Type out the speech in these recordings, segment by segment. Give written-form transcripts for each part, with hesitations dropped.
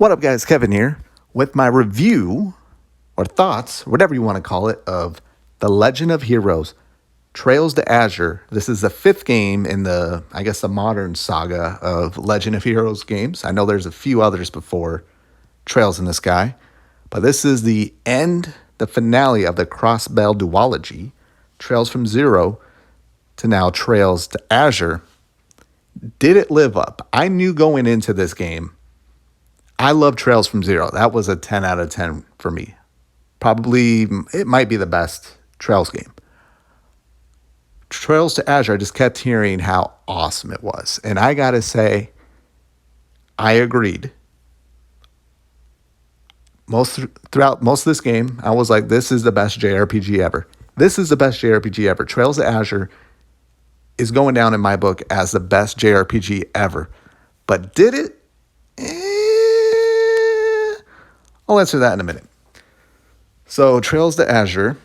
What up, guys? Kevin here with my review or thoughts, whatever you want to call it, of The Legend of Heroes Trails to Azure. This is the fifth game in the modern saga of Legend of Heroes games. I know there's a few others before Trails in the Sky, but this is the finale of the Crossbell duology, Trails from Zero to now Trails to Azure. Did it live up? I knew going into this game I love Trails from Zero. That was a 10 out of 10 for me. Probably, it might be the best Trails game. Trails to Azure, I just kept hearing how awesome it was. And I got to say, I agreed. Throughout most of this game, I was like, this is the best JRPG ever. This is the best JRPG ever. Trails to Azure is going down in my book as the best JRPG ever. But did it? I'll answer that in a minute. So Trails to Azure,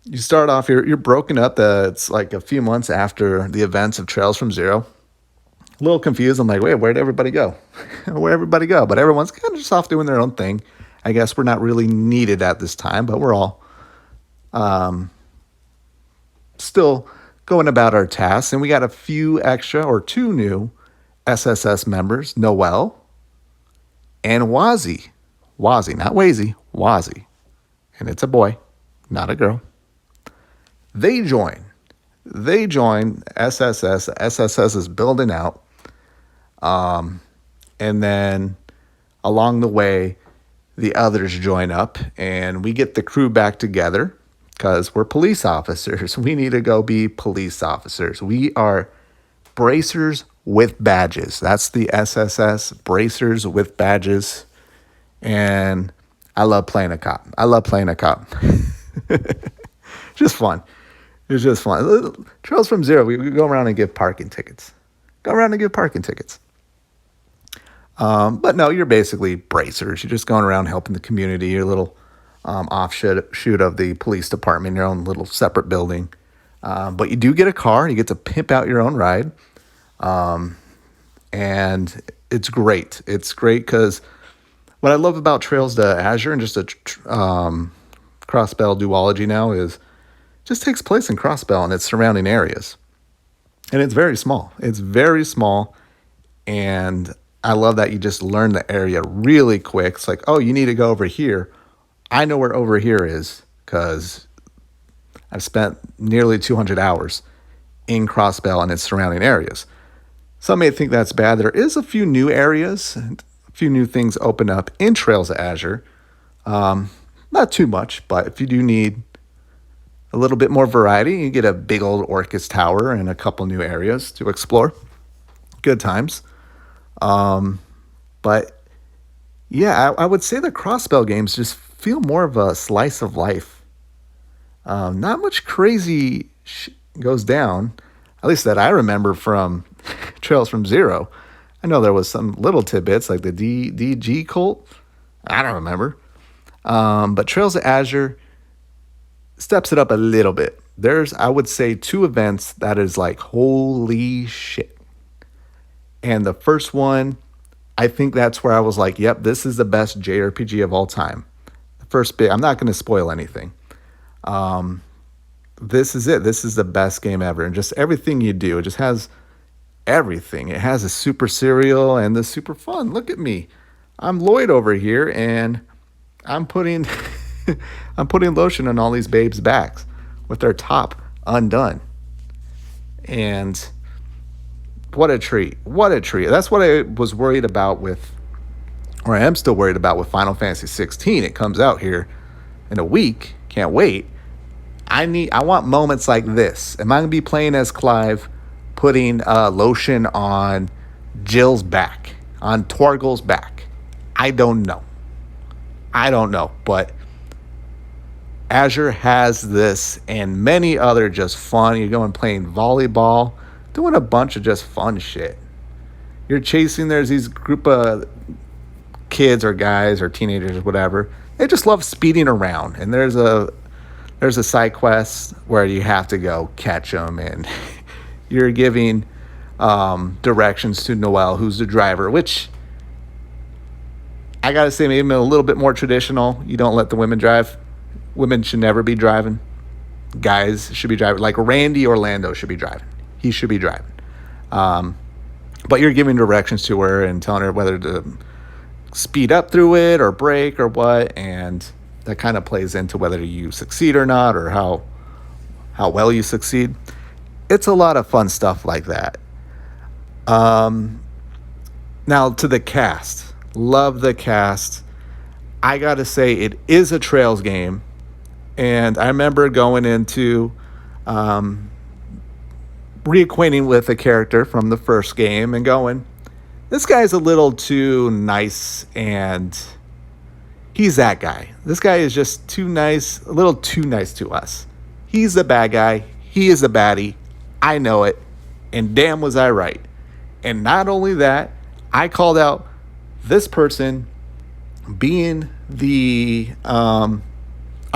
you start off, you're broken up. It's like a few months after the events of Trails from Zero. A little confused. I'm like, wait, where'd everybody go? Where'd everybody go? But everyone's kind of just off doing their own thing. I guess we're not really needed at this time, but we're all still going about our tasks. And we got a few extra or two new SSS members, Noel and Wazi. Wazi, not Wazy, Wazi. And it's a boy, not a girl. They join SSS. SSS is building out. And then along the way, the others join up and we get the crew back together because we're police officers. We need to go be police officers. We are bracers with badges. That's the SSS, bracers with badges. And I love playing a cop. Just fun. It's just fun. Trails from Zero, we go around and give parking tickets. But no, you're basically bracers. You're just going around helping the community. You're a little offshoot of the police department, your own little separate building. But you do get a car. You get to pimp out your own ride. And it's great. It's great because what I love about Trails to Azure and just a Crossbell duology now is it just takes place in Crossbell and its surrounding areas. And it's very small. And I love that you just learn the area really quick. It's like, oh, you need to go over here. I know where over here is because I've spent nearly 200 hours in Crossbell and its surrounding areas. Some may think that's bad. There is a few new areas, a few new things open up in Trails of Azure. Not too much, but if you do need a little bit more variety, you get a big old Orcus Tower and a couple new areas to explore. Good times. But yeah, I would say the Crossbell games just feel more of a slice of life. Not much crazy goes down, at least that I remember from Trails from Zero. I know there was some little tidbits like the DG cult. I don't remember. But Trails of Azure steps it up a little bit. There's, I would say, two events that is like, holy shit. And the first one, I think that's where I was like, yep, this is the best JRPG of all time. The first bit, I'm not going to spoil anything. This is it. This is the best game ever. And just everything you do, it just has everything. It has a super serial and the super fun. Look at me. I'm Lloyd over here and I'm putting I'm putting lotion on all these babes' backs with their top undone. And what a treat. That's what I was worried about with, or I am still worried about with Final Fantasy 16. It comes out here in a week. Can't wait. I want moments like this. Am I going to be playing as Clive, putting lotion on Jill's back, on Torgal's back? I don't know. But Azure has this and many other just fun. You're going playing volleyball, doing a bunch of just fun shit. You're chasing, there's these group of kids or guys or teenagers or whatever. They just love speeding around. And there's a side quest where you have to go catch them. And you're giving directions to Noel, who's the driver, which I gotta say, maybe a little bit more traditional. You don't let the women drive. Women should never be driving. Guys should be driving. Like Randy Orlando should be driving. He should be driving. Um, but you're giving directions to her and telling her whether to speed up through it or brake or what, and that kind of plays into whether you succeed or not, or how well you succeed. It's a lot of fun stuff like that. Um, Now to the cast, love the cast. I gotta say, it is a Trails game, and I remember going into um, reacquainting with a character from the first game and going, this guy's a little too nice, and he's that guy. This guy is just too nice, a little too nice to us. He's the bad guy. He is the baddie. I know it. And damn was I right. And not only that, I called out this person being the all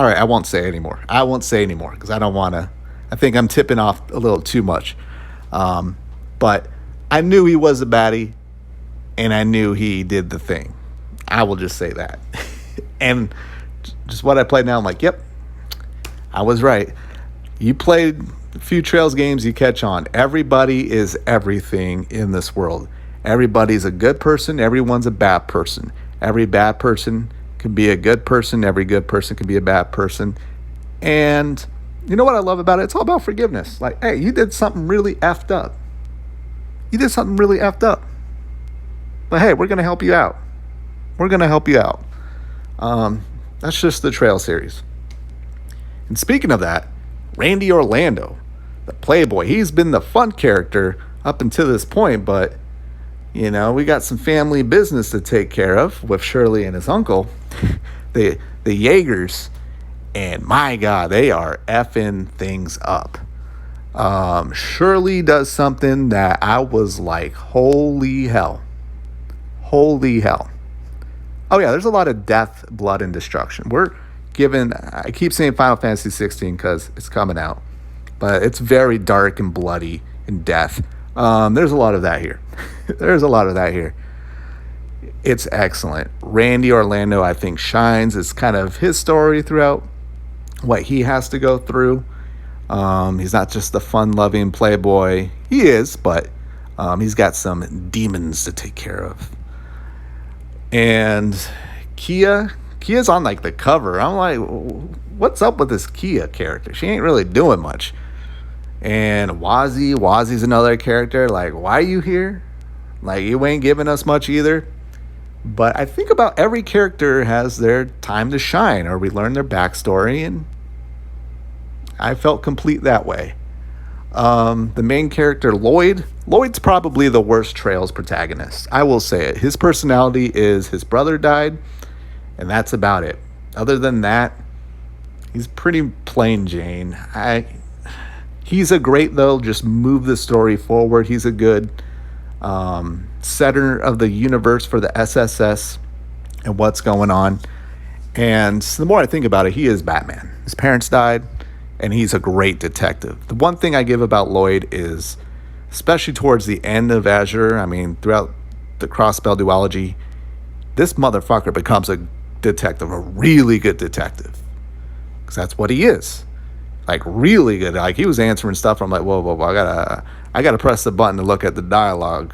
right, I won't say anymore. I won't say anymore because I don't want to. I think I'm tipping off a little too much. But I knew he was a baddie, and I knew he did the thing. I will just say that. And just what I played now, I'm like, yep, I was right. You played a few Trails games, you catch on. Everybody is everything in this world. Everybody's a good person. Everyone's a bad person. Every bad person can be a good person. Every good person can be a bad person. And you know what I love about it? It's all about forgiveness. Like, hey, you did something really effed up. You did something really effed up. But hey, we're going to help you out. We're going to help you out. That's just the Trail series. And speaking of that, Randy Orlando, the Playboy, he's been the fun character up until this point, but you know, we got some family business to take care of with Shirley and his uncle, the Jaegers, and my God, they are effing things up. Shirley does something that I was like, holy hell. Holy hell. Oh yeah, there's a lot of death, blood, and destruction. I keep saying Final Fantasy 16 because it's coming out, but it's very dark and bloody and death. There's a lot of that here. There's a lot of that here. It's excellent. Randy Orlando, I think, shines. It's kind of his story throughout what he has to go through. He's not just the fun-loving playboy. He is, but he's got some demons to take care of. And Kia's on like the cover. I'm like, what's up with this Kia character? She ain't really doing much. And Wazzie's another character. Like, why are you here? Like, you ain't giving us much either. But I think about every character has their time to shine, or we learn their backstory, and I felt complete that way. The main character, Lloyd's probably the worst Trails protagonist. I will say it. His personality is his brother died, and that's about it. Other than that, he's pretty plain Jane. He's a great, though, just move the story forward. He's a good center of the universe for the SSS and what's going on. And the more I think about it, he is Batman. His parents died, and he's a great detective. The one thing I give about Lloyd is, especially towards the end of Azure, I mean, throughout the cross-spell duology, this motherfucker becomes a detective, a really good detective. Because that's what he is. Like, really good. Like, he was answering stuff. I'm like, whoa, I gotta press the button to look at the dialogue.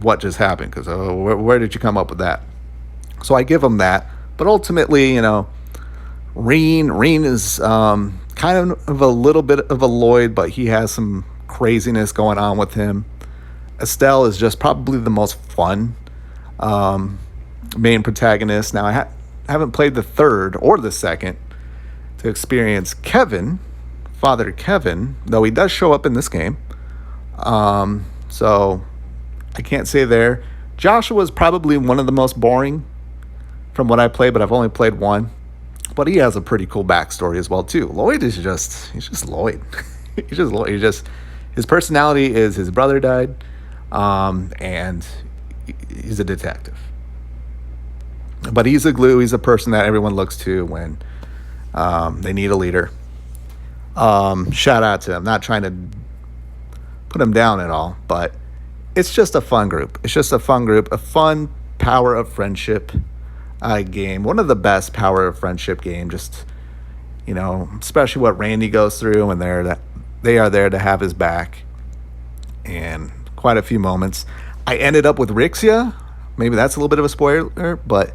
What just happened? Because where did you come up with that? So I give him that. But ultimately, you know, Reen is kind of a little bit of a Lloyd, but he has some craziness going on with him. Estelle is just probably the most fun main protagonist. Now, I haven't played the third or the second to experience Kevin, Father Kevin, though he does show up in this game. So I can't say there. Joshua is probably one of the most boring from what I played, but I've only played one. But he has a pretty cool backstory as well too. Lloyd is he's just Lloyd. He's just Lloyd. His personality is his brother died, and he's a detective. But he's a glue. He's a person that everyone looks to when they need a leader. Shout out to him. Not trying to put him down at all, but it's just a fun group. It's just a fun group, a fun power of friendship. game. One of the best power of friendship game. Just, especially what Randy goes through when they are there to have his back. And quite a few moments. I ended up with Rixia. Maybe that's a little bit of a spoiler, but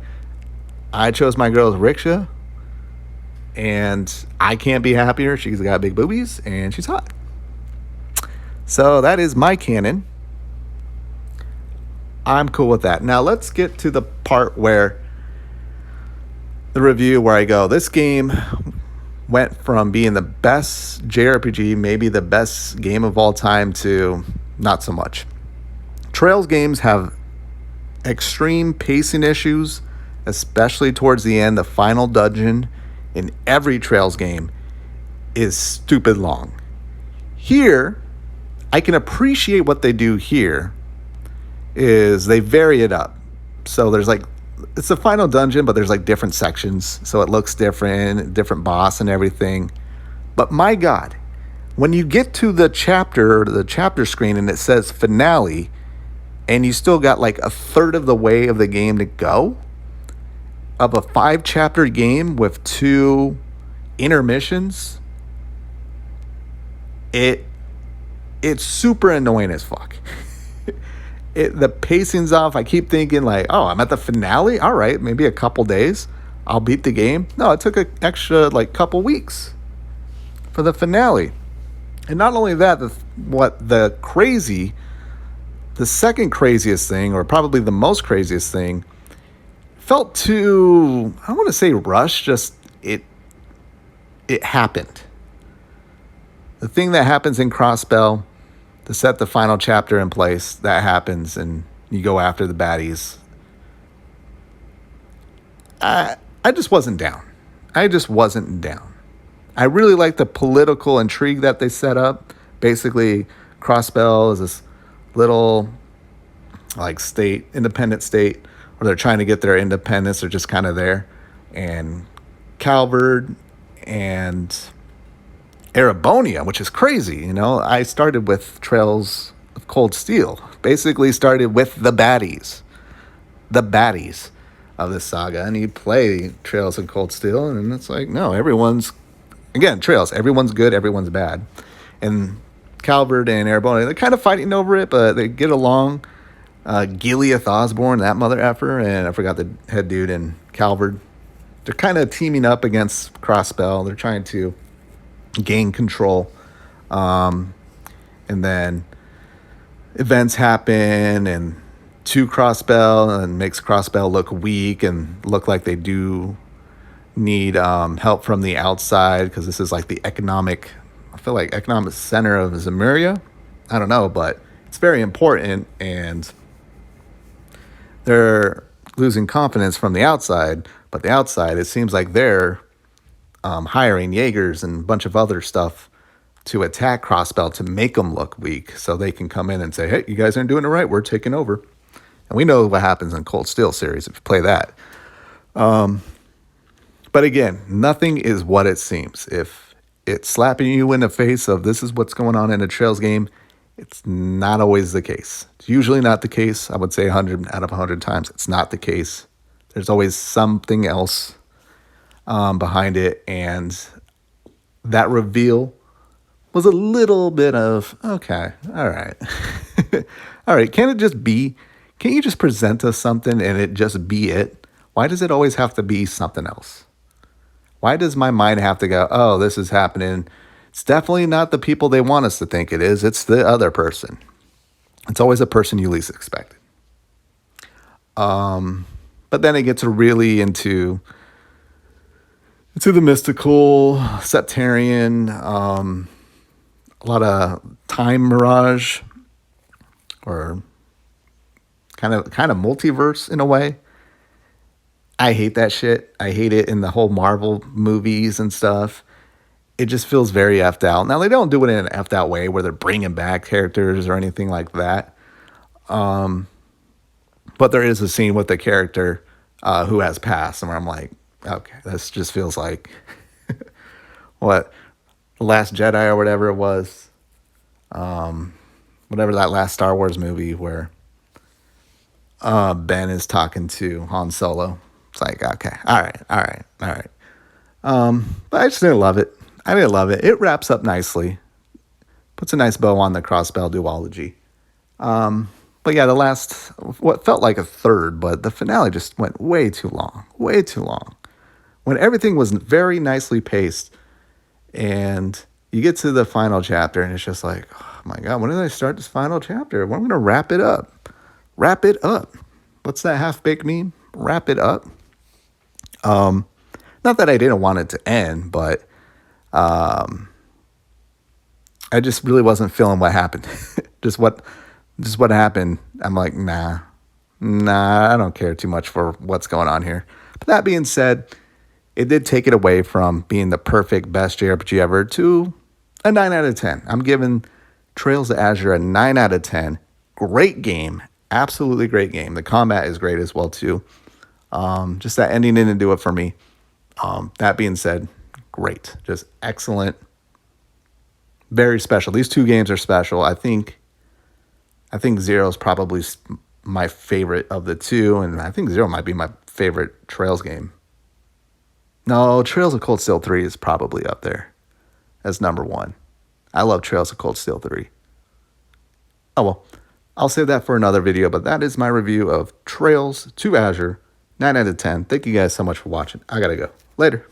I chose my girl as Rixia. And I can't be happier. She's got big boobies and she's hot. So that is my canon. I'm cool with that. Now let's get to the part where the review where I go, this game went from being the best JRPG, maybe the best game of all time, to not so much. Trails games have extreme pacing issues, especially towards the end. The final dungeon in every Trails game is stupid long. Here, I can appreciate what they do here is they vary it up. So there's it's the final dungeon, but there's different sections. So it looks different boss and everything. But my God, when you get to the chapter screen and it says finale, and you still got a third of the way of the game to go, of a 5-chapter game with 2 intermissions, it's super annoying as fuck. The pacing's off. I keep thinking I'm at the finale. All right, maybe a couple days, I'll beat the game. No, it took an extra couple weeks for the finale. And not only that, the second craziest thing, or probably the most craziest thing, felt too, I don't want to say rushed, just it happened. The thing that happens in Crossbell to set the final chapter in place, that happens, and you go after the baddies. I just wasn't down. I really like the political intrigue that they set up. Basically, Crossbell is this little independent state, where they're trying to get their independence. They're just kind of there. And Calvard and Erebonia, which is crazy. I started with Trails of Cold Steel. Basically started with the baddies of this saga. And you play Trails of Cold Steel, and it's no, Trails, everyone's good, everyone's bad. And Calvard and Erebonia, they're kind of fighting over it, but they get along. Gileath Osborne, that mother effer, and I forgot the head dude in Calvard. They're kind of teaming up against Crossbell. They're trying to gain control. And then events happen and to Crossbell, and makes Crossbell look weak and look like they do need help from the outside, because this is the economic center of Zemuria. I don't know, but it's very important, and they're losing confidence from the outside. But the outside, it seems like they're hiring Jaegers and a bunch of other stuff to attack Crossbell to make them look weak, so they can come in and say, hey, you guys aren't doing it right, we're taking over. And we know what happens in Cold Steel series if you play that. But again, nothing is what it seems. If it's slapping you in the face of this is what's going on in a Trails game, it's not always the case. It's usually not the case. I would say 100 out of 100 times it's not the case. There's always something else behind it, and that reveal was a little bit of, okay, all right. All right, can you just present us something and it just be it? Why does it always have to be something else? Why does my mind have to go, oh, this is happening? It's definitely not the people they want us to think it is. It's the other person. It's always a person you least expected. But then it gets really into the mystical, sectarian, a lot of time mirage, or kind of multiverse in a way. I hate that shit. I hate it in the whole Marvel movies and stuff. It just feels very effed out. Now, they don't do it in an effed out way where they're bringing back characters or anything like that. But there is a scene with the character who has passed, and where I'm like, okay, this just feels like what, The Last Jedi or whatever it was. Whatever that last Star Wars movie where Ben is talking to Han Solo. It's like, okay, all right, all right, all right. But I just didn't love it. I didn't love it. It wraps up nicely, puts a nice bow on the cross-spell duology. But yeah, the last, what felt like a third, but the finale just went way too long, way too long. When everything was very nicely paced, and you get to the final chapter, and it's just like, oh my God, when did I start this final chapter? When am I going to wrap it up? Wrap it up. What's that half-baked meme? Wrap it up. Not that I didn't want it to end, but I just really wasn't feeling what happened. just what happened. I'm like, nah, I don't care too much for what's going on here. But that being said, it did take it away from being the perfect best JRPG ever to a 9 out of 10. I'm giving Trails of Azure a 9 out of 10. Great game. Absolutely great game. The combat is great as well, too. Just that ending didn't do it for me. That being said, great. Just excellent. Very special. These two games are special. I think Zero is probably my favorite of the two, and I think Zero might be my favorite Trails game. No, Trails of Cold Steel 3 is probably up there as number one. I love Trails of Cold Steel 3. Oh, well, I'll save that for another video, but that is my review of Trails to Azure, 9 out of 10. Thank you guys so much for watching. I gotta go. Later.